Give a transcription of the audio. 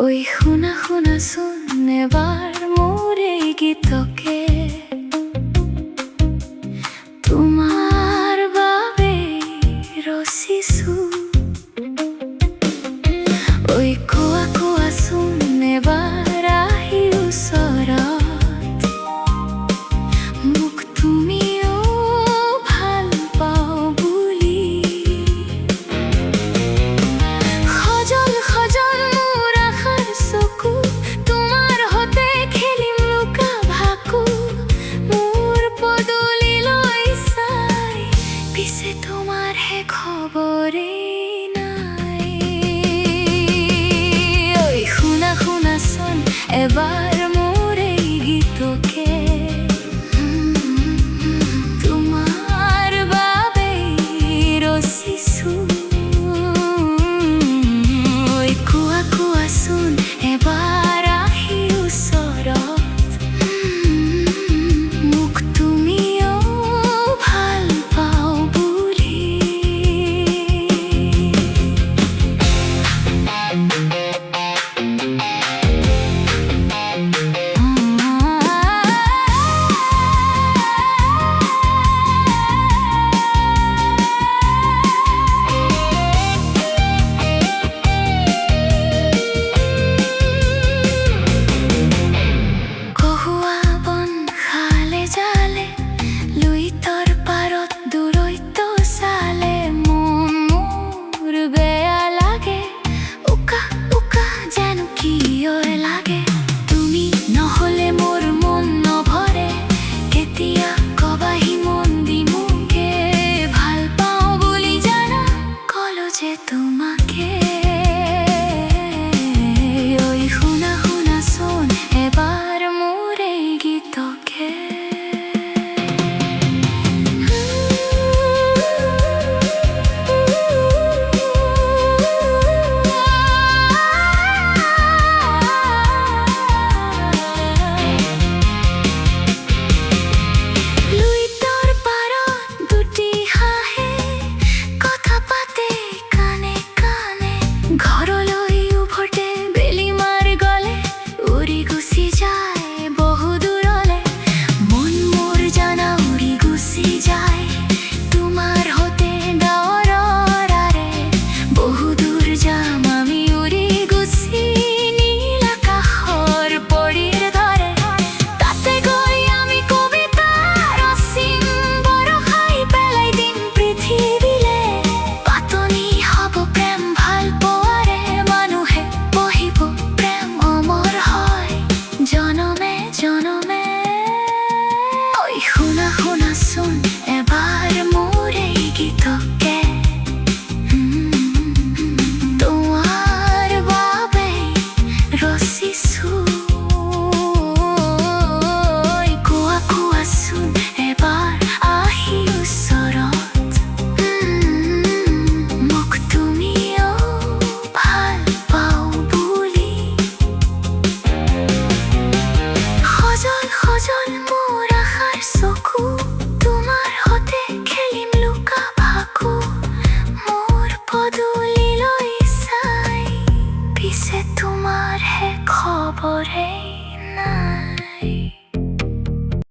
ঐ শুনা শুনাচোন এবাৰ মোৰ এই গীতকে, তোমাৰ বাবে ৰচিছো। ঐ কোৱা কোৱাচোন এবাৰ আহি ওচৰত, মোক তুমিও ভাল পাওঁ বুলি। সজল সজল মোৰ আশাৰ চকু, তোমাৰ হতে খেলিম লুকা ভাকু। মোৰ পদূলিলৈ চাই পিছে তোমাৰ হে খবৰেই নাই। ঐ শুনা শুনাচোন এবাৰ মোৰ এই গীতকে, তোমাৰ বাবে ৰচিছো। ঐ কোৱা কোৱাচোন এবাৰ আহি ওচৰত, মোক তুমিও ভাল পাওঁ বুলি। কহুৱা বন খালে জালে, লুইতৰ পাৰত দূৰৈত চালে মোৰ বেয়া লাগে। উকা উকা যেন কিয় লাগে, তুমি নহ'লে মোৰ মন নভৰে। কেতিয়া কবাহি মন দি মোকে ভাল পাওঁ বুলি জানা, কলো যে তোমাকে।